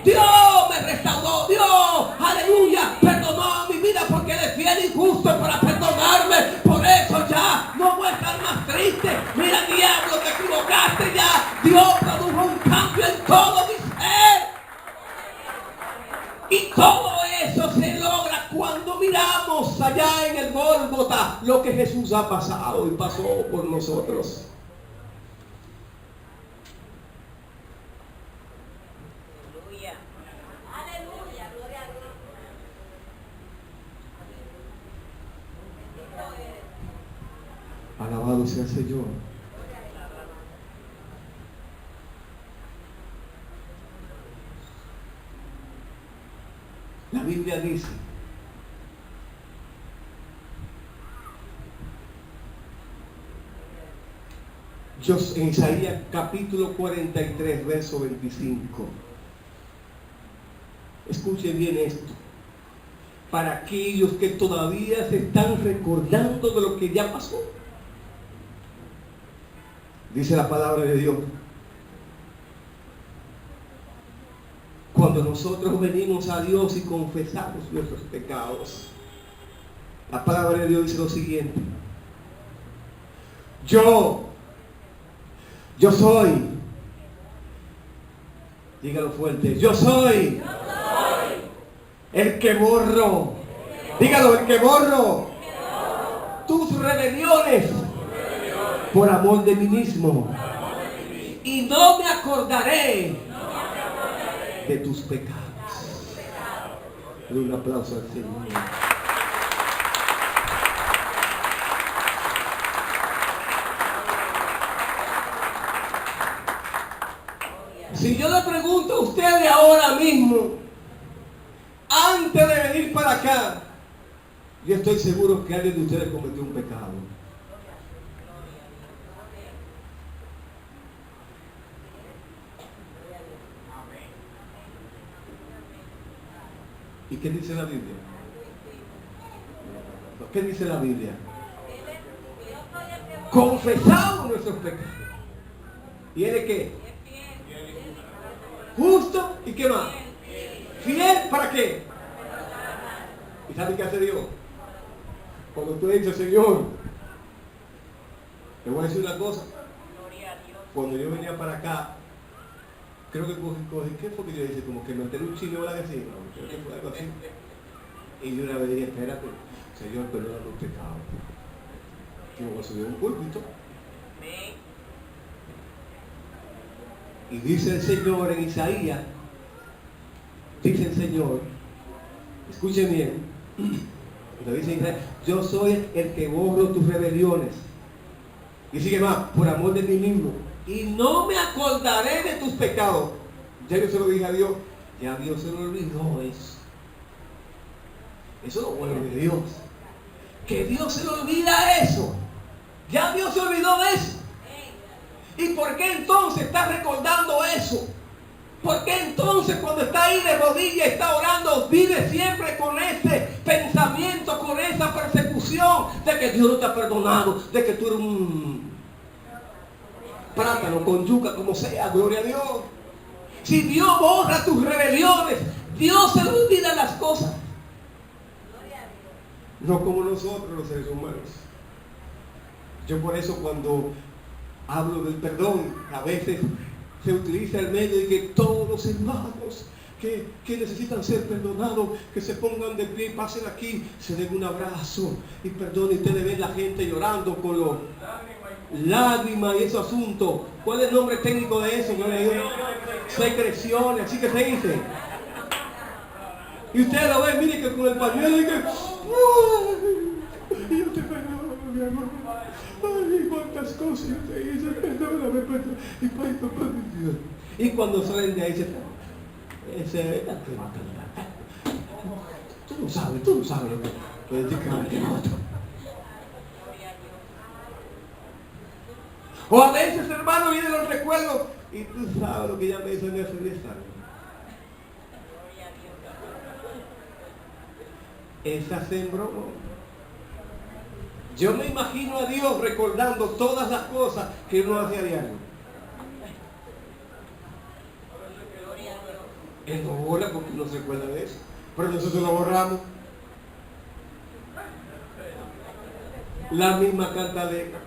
Dios me restauró. Dios, aleluya, perdonó mi vida porque Él es fiel y justo para perdonarme. Por eso ya no voy a estar más triste. Mira, diablo, te equivocaste ya. Dios produjo un cambio en todo mi ser. Y todo eso se logra cuando miramos allá en el Gólgota lo que Jesús ha pasado y pasó por nosotros. Aleluya. Aleluya. Gloria a Dios. Alabado sea el Señor. La Biblia dice, en Isaías capítulo 43, verso 25. Escuche bien esto. Para aquellos que todavía se están recordando de lo que ya pasó. Dice la palabra de Dios. Cuando nosotros venimos a Dios y confesamos nuestros pecados, la palabra de Dios dice lo siguiente. Yo soy, dígalo fuerte, yo soy el que borro, dígalo, el que borro tus rebeliones por amor de mí mismo y no me acordaré de tus pecados. Un aplauso al Señor. Si yo le pregunto a ustedes ahora mismo, antes de venir para acá, yo estoy seguro que alguien de ustedes cometió un pecado. ¿Y qué dice la Biblia? ¿Qué dice la Biblia? Confesamos nuestros pecados. ¿Y él es qué? Justo. ¿Y qué más? Fiel. ¿Para qué? ¿Y sabe qué hace Dios? Cuando tú dices, Señor, te voy a decir una cosa. Cuando yo venía para acá, creo que cogí, ¿qué fue que yo dije? Como que meter un chile o la vecina, creo que fue algo así. Y yo una vez dije, espérate, Señor, perdona los pecados. Que me voy a subir a un púlpito. Y dice el Señor en Isaías, dice el Señor, escuchen bien, lo dice Isaías, yo soy el que borro tus rebeliones. Y sigue más, por amor de mí mismo. Y no me acordaré de tus pecados. Ya yo se lo dije a Dios. Ya Dios se lo olvidó eso. Eso es lo bueno de Dios. Que Dios se le olvida eso. Ya Dios se olvidó de eso. ¿Y por qué entonces está recordando eso? ¿Por qué entonces cuando está ahí de rodillas, está orando, vive siempre con ese pensamiento, con esa persecución de que Dios no te ha perdonado, de que tú eres un plátano con yuca, como sea, gloria a Dios? Si Dios borra tus rebeliones, Dios se le olvida las cosas. No como nosotros los seres humanos. Yo por eso cuando hablo del perdón, a veces se utiliza el medio de que todos los hermanos que necesitan ser perdonados, que se pongan de pie, pasen aquí, se den un abrazo y perdonen. Y ustedes ven la gente llorando con los lágrimas y esos asuntos. ¿Cuál es el nombre técnico de eso? Secreciones, así que se dice. Y usted lo ve, mire que con el pañuelo y que... ¡ay! Yo te perdono, mi amor. Ay, cuántas cosas yo te hice, perdóname, perdóname. Y cuando salen de ahí se... Tú no sabes lo que dedicarte a otro. O a veces, hermano, vienen los recuerdos y tú sabes lo que ya me hizo en hace 10 años. Esa sembró. Yo me imagino a Dios recordando todas las cosas que uno hace a diario. Él no borra porque no se recuerda de eso. Pero nosotros lo borramos. La misma cantaleta.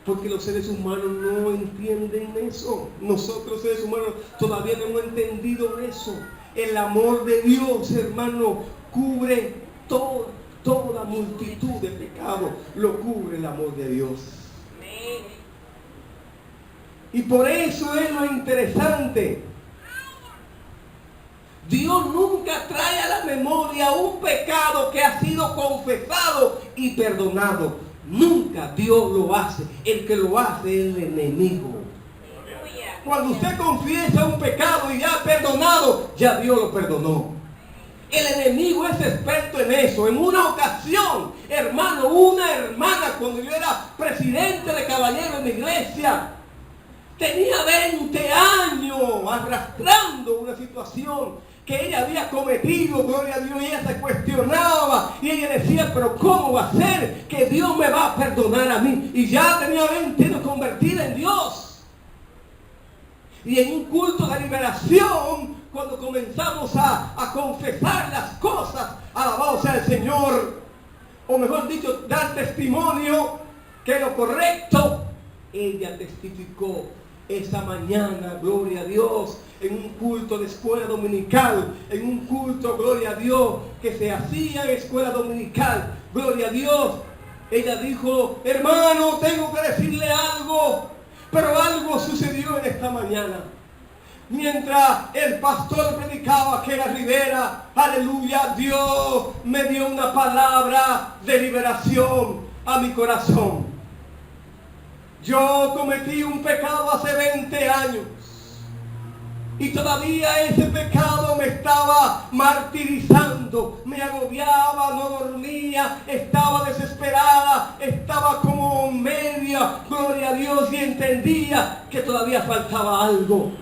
Porque los seres humanos no entienden eso. Nosotros seres humanos todavía no hemos entendido eso. El amor de Dios, hermano, cubre toda multitud de pecados. Lo cubre el amor de Dios. Y por eso es lo interesante. Dios nunca trae a la memoria un pecado que ha sido confesado y perdonado. Nunca Dios lo hace. El que lo hace es el enemigo. Cuando usted confiesa un pecado y ya ha perdonado, ya Dios lo perdonó. El enemigo es experto en eso. En una ocasión, hermano, una hermana, cuando yo era presidente de caballeros en la iglesia, tenía 20 años arrastrando una situación que ella había cometido, gloria a Dios, y ella se cuestionaba y ella decía, pero ¿cómo va a ser que Dios me va a perdonar a mí? Y ya tenía 20 años convertida en Dios. Y en un culto de liberación, cuando comenzamos a confesar las cosas, alabado sea el Señor, o mejor dicho, dar testimonio que lo correcto, ella testificó esa mañana, gloria a Dios, en un culto de escuela dominical, en un culto, gloria a Dios, que se hacía en escuela dominical, gloria a Dios. Ella dijo, hermano, tengo que decirle algo, pero algo sucedió en esta mañana. Mientras el pastor predicaba que era Rivera, aleluya, Dios me dio una palabra de liberación a mi corazón. Yo cometí un pecado hace 20 años y todavía ese pecado me estaba martirizando, me agobiaba, no dormía, estaba desesperada, estaba como media, gloria a Dios, y entendía que todavía faltaba algo.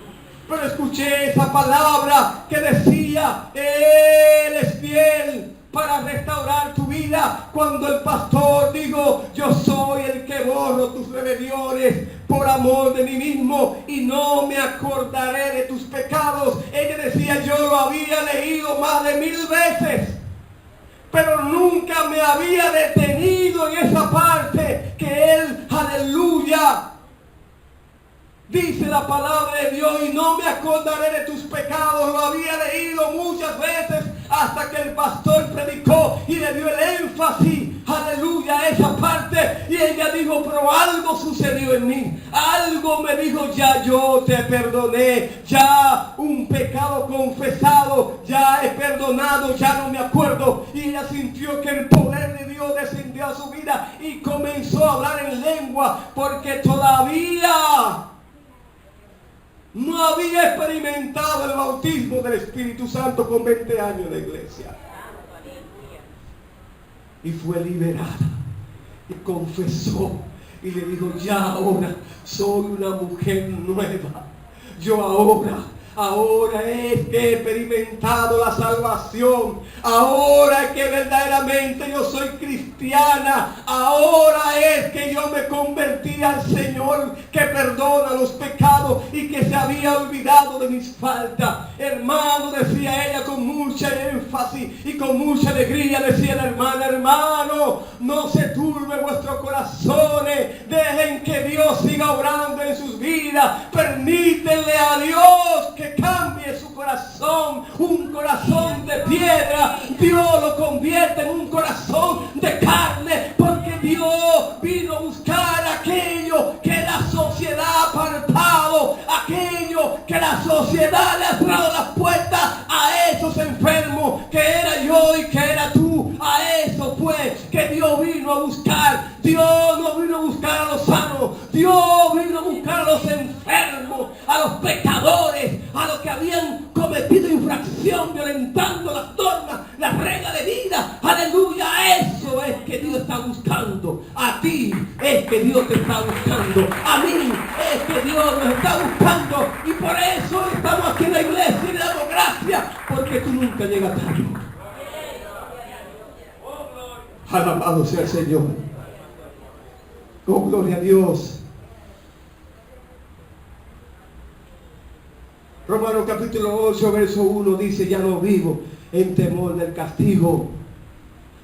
Pero escuché esa palabra que decía, Él es fiel para restaurar tu vida. Cuando el pastor dijo, yo soy el que borro tus rebeliones por amor de mí mismo y no me acordaré de tus pecados. Ella decía, yo lo había leído más de 1000 veces, pero nunca me había detenido en esa parte que Él, aleluya, dice la palabra de Dios, y no me acordaré de tus pecados. Lo había leído muchas veces hasta que el pastor predicó y le dio el énfasis, aleluya, a esa parte. Y ella dijo, pero algo sucedió en mí. Algo me dijo, ya yo te perdoné. Ya un pecado confesado, ya he perdonado, ya no me acuerdo. Y ella sintió que el poder de Dios descendió a su vida y comenzó a hablar en lengua, porque todavía no había experimentado el bautismo del Espíritu Santo con 20 años de iglesia. Y fue liberada y confesó y le dijo, ya ahora soy una mujer nueva. Yo ahora es que he experimentado la salvación. Ahora es que verdaderamente yo soy cristiana. Ahora es que yo me convertí al Señor que perdona los pecados y que se había olvidado de mis faltas. Hermano, decía ella con mucha énfasis y con mucha alegría, decía la hermana, hermano, no se turbe vuestros corazones. Dejen que Dios siga obrando en sus vidas. Permítanle a Dios que cambie su corazón. Un corazón de piedra, Dios lo convierte en un corazón de carne. sociedad le ha cerrado las puertas a esos enfermos que era yo y que era tú. A eso fue que Dios vino a buscar. Dios no vino a buscar a los sanos. Dios vino a buscar a los enfermos, a los pecadores, a los que habían cometido infracción, violentando las normas, las reglas de vida. Aleluya, eso es que Dios está buscando. A ti es que Dios te está buscando. A mí es que Dios nos está buscando. Y por eso estamos aquí en la iglesia y le damos gracias, porque tú nunca llegas tarde. Alabado sea el Señor. Oh, gloria a Dios. Romanos capítulo 8, verso 1 dice: ya no vivo en temor del castigo,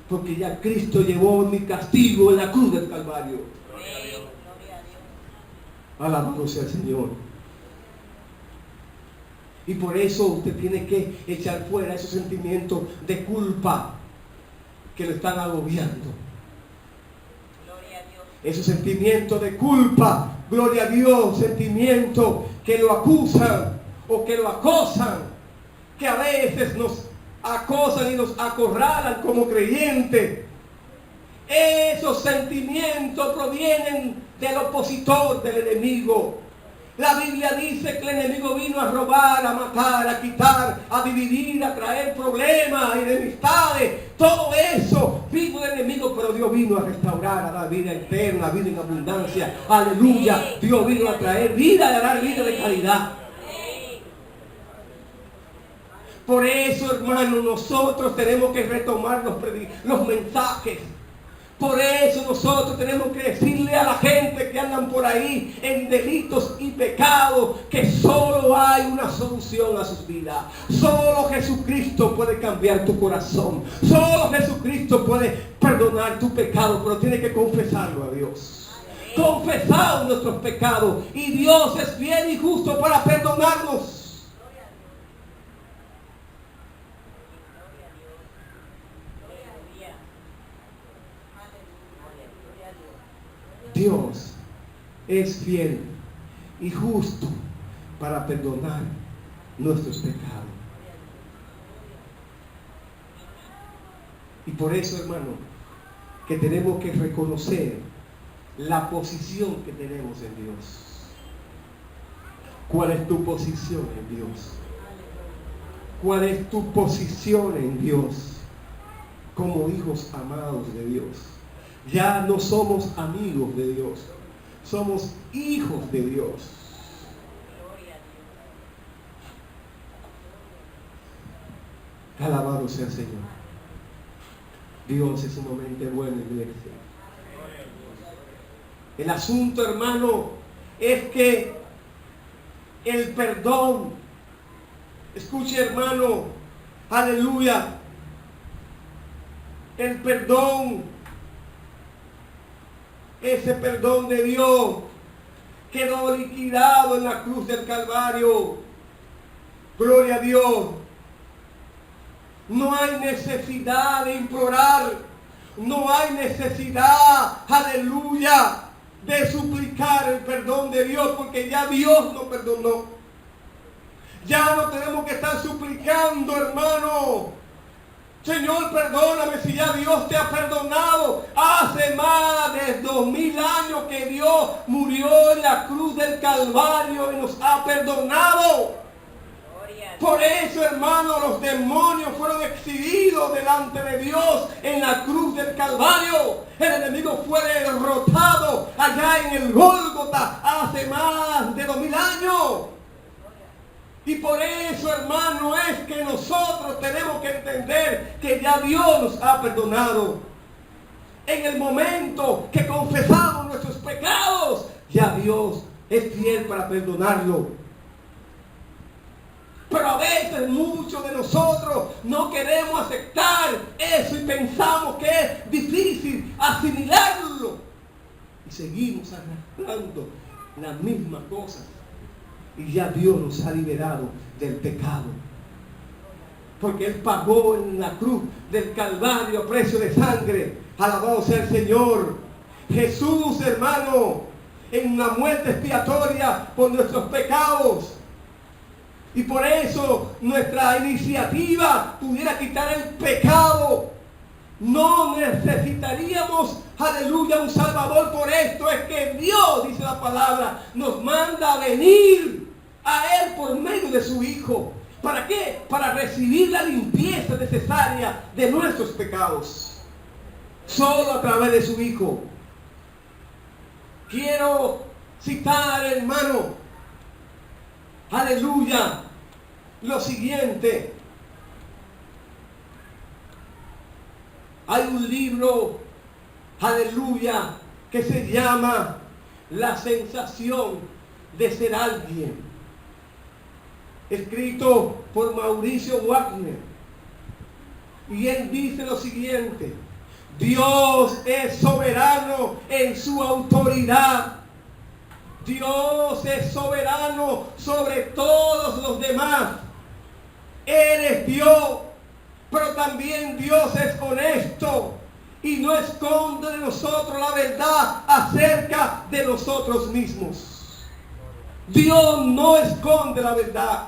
porque ya Cristo llevó mi castigo en la cruz del Calvario. Alabado sea el Señor. Y por eso usted tiene que echar fuera esos sentimientos de culpa que lo están agobiando. Esos sentimientos de culpa, gloria a Dios, sentimientos que lo acusan o que lo acosan, que a veces nos acosan y nos acorralan como creyentes. Esos sentimientos provienen del opositor, del enemigo. La Biblia dice que el enemigo vino a robar, a matar, a quitar, a dividir, a traer problemas, enemistades. Todo eso vino del enemigo, pero Dios vino a restaurar, a dar vida eterna, vida en abundancia. Aleluya. Dios vino a traer vida y a dar vida de calidad. Por eso, hermanos, nosotros tenemos que retomar los mensajes. Por eso nosotros tenemos que decirle a la gente que andan por ahí en delitos y pecados que solo hay una solución a sus vidas. Solo Jesucristo puede cambiar tu corazón. Solo Jesucristo puede perdonar tu pecado, pero tienes que confesarlo a Dios. Confesar nuestros pecados y Dios es fiel y justo para perdonarnos. Dios es fiel y justo para perdonar nuestros pecados. Y por eso, hermano, que tenemos que reconocer la posición que tenemos en Dios. ¿Cuál es tu posición en Dios? ¿Cuál es tu posición en Dios? Como hijos amados de Dios. Ya no somos amigos de Dios, somos hijos de Dios. Alabado sea el Señor. Dios es sumamente bueno, iglesia. El asunto, hermano, es que el perdón, escuche, hermano, aleluya, el perdón, ese perdón de Dios quedó liquidado en la cruz del Calvario. Gloria a Dios. No hay necesidad de implorar. No hay necesidad, aleluya, de suplicar el perdón de Dios, porque ya Dios nos perdonó. Ya no tenemos que estar suplicando, hermano. Señor, perdóname, si ya Dios te ha perdonado. Hace más de 2000 años que Dios murió en la cruz del Calvario y nos ha perdonado. Por eso, hermano, los demonios fueron exhibidos delante de Dios en la cruz del Calvario. El enemigo fue derrotado allá en el Gólgota hace más de 2000 años. Y por eso, hermano, es que nosotros tenemos que entender que ya Dios nos ha perdonado. En el momento que confesamos nuestros pecados, ya Dios es fiel para perdonarlo. Pero a veces muchos de nosotros no queremos aceptar eso y pensamos que es difícil asimilarlo. Y seguimos arrastrando las mismas cosas. Y ya Dios nos ha liberado del pecado. Porque Él pagó en la cruz del Calvario a precio de sangre. Alabado sea el Señor. Jesús, hermano, en la muerte expiatoria por nuestros pecados. Y por eso nuestra iniciativa pudiera quitar el pecado. No necesitaríamos, aleluya, un Salvador por esto. Es que Dios, dice la palabra, nos manda a venir a Él por medio de su Hijo. ¿Para qué? Para recibir la limpieza necesaria de nuestros pecados. Solo a través de su Hijo. Quiero citar, hermano, aleluya, lo siguiente. Hay un libro, aleluya, que se llama La sensación de ser alguien, escrito por Mauricio Wagner. Y él dice lo siguiente: Dios es soberano en su autoridad. Dios es soberano sobre todos los demás. Él es Dios, pero también Dios es honesto y no esconde de nosotros la verdad acerca de nosotros mismos. Dios no esconde la verdad,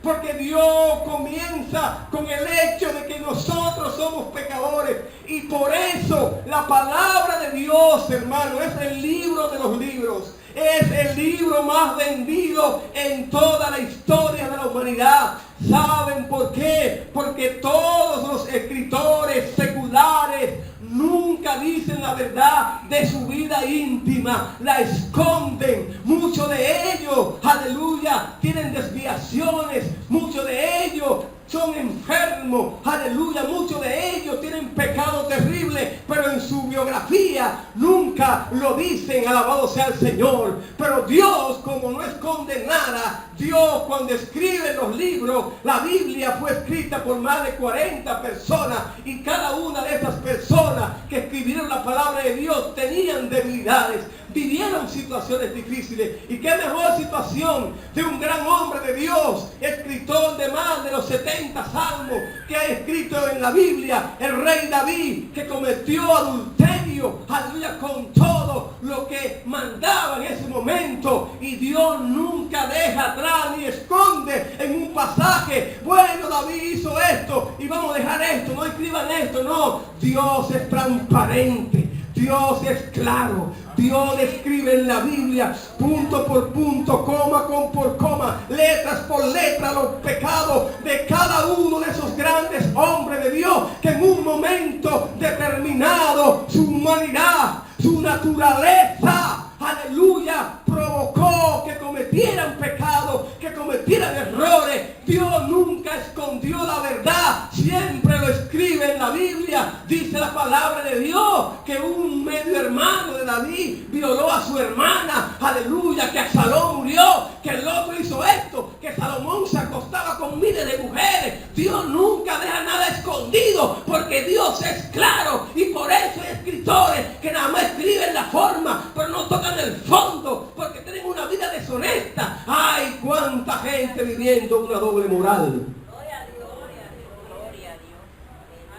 porque Dios comienza con el hecho de que nosotros somos pecadores. Y por eso la palabra de Dios, hermano, es el libro de los libros. Es el libro más vendido en toda la historia de la humanidad. ¿Saben por qué? Porque todos los escritores seculares nunca dicen la verdad de su vida íntima, la esconden. Muchos de ellos, aleluya, tienen desviaciones, muchos de ellos son enfermos, aleluya, muchos de ellos tienen pecado terrible, pero en su biografía nunca lo dicen, alabado sea el Señor. Pero Dios, como no esconde nada, Dios cuando escribe los libros, la Biblia fue escrita por más de 40 personas, y cada una de esas personas que escribieron la palabra de Dios tenían debilidades, vivieron situaciones difíciles. Y qué mejor situación de un gran hombre de Dios, escritor de más de los 70 salmos que ha escrito en la Biblia, el rey David, que cometió adulterio, aleluya, con todo lo que mandaba en ese momento. Y Dios nunca deja atrás ni esconde en un pasaje: bueno, David hizo esto y vamos a dejar esto, no escriban esto. No, Dios es transparente, Dios es claro. Dios escribe en la Biblia, punto por punto, coma por coma, letras por letra, los pecados de cada uno de esos grandes hombres de Dios, que en un momento determinado su humanidad, su naturaleza, aleluya, provocó que cometieran pecados, que cometieran errores. Dios nunca escondió la verdad, siempre lo escribe en la Biblia. Dice la palabra de Dios que un medio hermano de David violó a su hermana, aleluya, que Absalón murió, que el otro hizo esto, que Salomón se acostaba con miles de mujeres. Dios nunca deja nada escondido, porque Dios es claro. Y por eso hay escritores que nada más escriben la forma, pero no tocan el fondo, porque tienen una vida deshonesta. Ay, cuánta gente viviendo una doble moral. Gloria a Dios, gloria a Dios.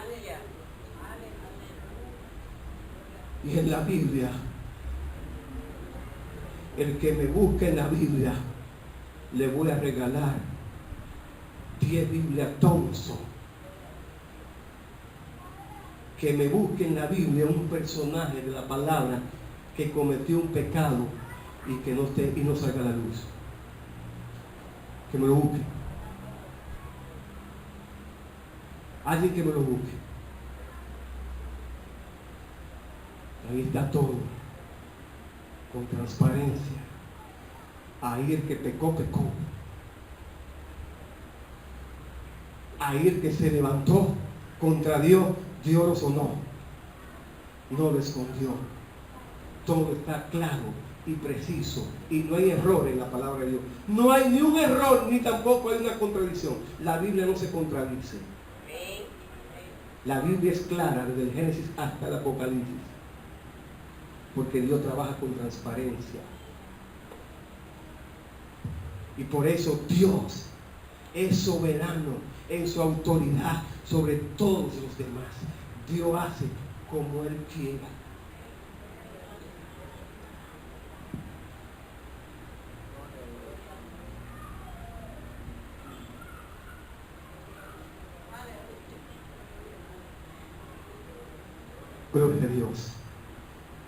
Aleluya. Y en la Biblia, el que me busque en la Biblia, le voy a regalar 10 Biblias Thompson. Que me busque en la Biblia un personaje de la palabra que cometió un pecado y que no salga a la luz. Que me lo busque. Alguien que me lo busque. Ahí está todo, con transparencia. Ahí el que pecó, pecó. Ahí el que se levantó contra Dios, Dios lo sonó, no lo escondió. Todo está claro y preciso, y no hay error en la palabra de Dios. No hay ni un error, ni tampoco hay una contradicción. La Biblia no se contradice. La Biblia es clara desde el Génesis hasta el Apocalipsis, porque Dios trabaja con transparencia. Y por eso Dios es soberano en su autoridad sobre todos los demás. Dios hace como Él quiera. Gloria a Dios.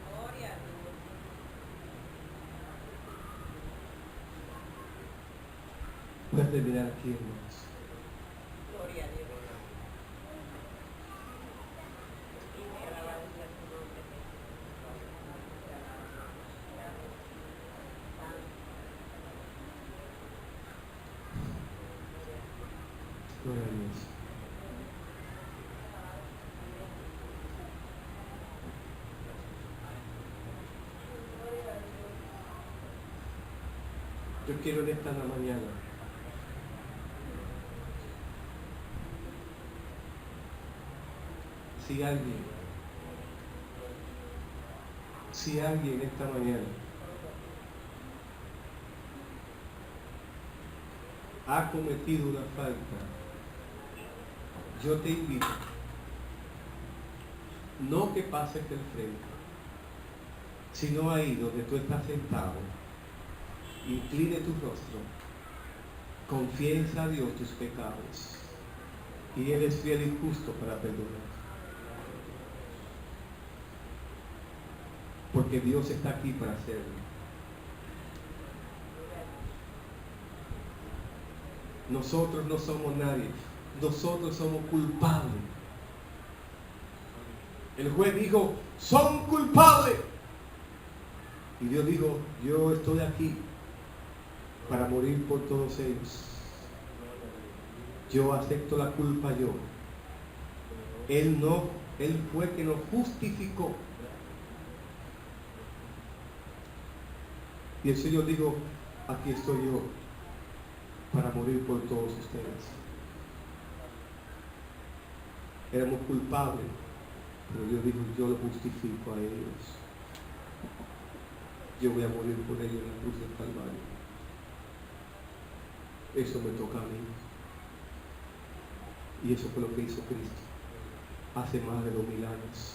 Gloria a Dios. Voy a terminar aquí, hermanos. Gloria a Dios. Y me alabado sea tu nombre, Gloria a Dios. Yo quiero en esta mañana si alguien esta mañana ha cometido una falta, yo te invito, no que pases del frente, sino ahí donde tú estás sentado, incline tu rostro, confiesa a Dios tus pecados, y Él es fiel y justo para perdonar. Porque Dios está aquí para hacerlo. Nosotros no somos nadie, nosotros somos culpables. El juez dijo, son culpables. Y Dios dijo, yo estoy aquí para morir por todos ellos. Yo acepto la culpa yo. Él fue que nos justificó. Y el Señor dijo, aquí estoy yo para morir por todos ustedes. Éramos culpables, pero Dios dijo, yo lo justifico a ellos. Yo voy a morir por ellos en la cruz del Calvario. Eso me toca a mí. Y eso fue lo que hizo Cristo hace más de 2000 años.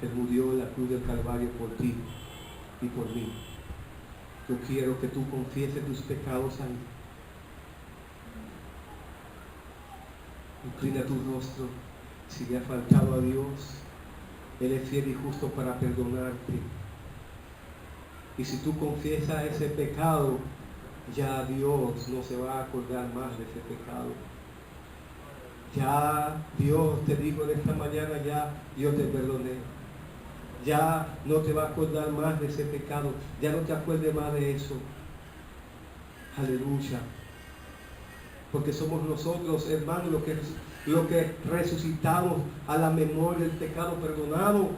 Él murió en la cruz del Calvario por ti y por mí. Yo quiero que tú confieses tus pecados ahí. Inclina tu rostro. Si le ha faltado a Dios, Él es fiel y justo para perdonarte. Y si tú confiesas ese pecado, ya Dios no se va a acordar más de ese pecado. Ya Dios te dijo en esta mañana, ya yo te perdoné. Ya no te va a acordar más de ese pecado. Ya no te acuerdes más de eso. Aleluya. Porque somos nosotros, hermanos, los que resucitamos a la memoria del pecado perdonado.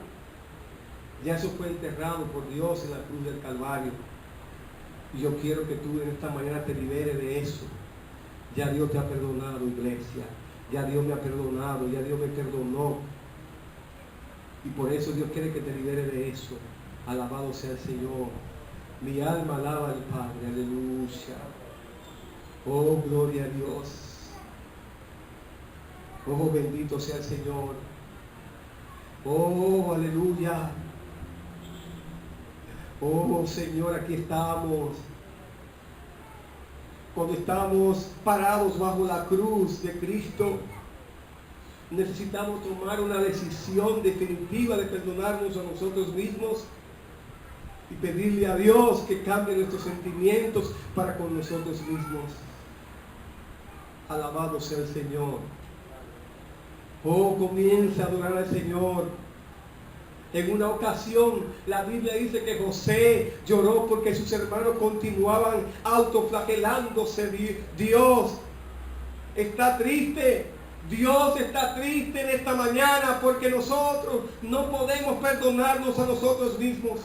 Ya eso fue enterrado por Dios en la cruz del Calvario. Y yo quiero que tú en esta mañana te liberes de eso. Ya Dios te ha perdonado, iglesia. Ya Dios me ha perdonado, ya Dios me perdonó. Y por eso Dios quiere que te libere de eso. Alabado sea el Señor. Mi alma alaba al Padre. Aleluya. Oh, gloria a Dios. Oh, bendito sea el Señor. Oh, aleluya. Oh, Señor, aquí estamos. Cuando estamos parados bajo la cruz de Cristo, necesitamos tomar una decisión definitiva de perdonarnos a nosotros mismos y pedirle a Dios que cambie nuestros sentimientos para con nosotros mismos. Alabado sea el Señor. Oh, comienza a adorar al Señor. En una ocasión, la Biblia dice que José lloró porque sus hermanos continuaban autoflagelándose. Dios está triste. Dios está triste en esta mañana porque nosotros no podemos perdonarnos a nosotros mismos.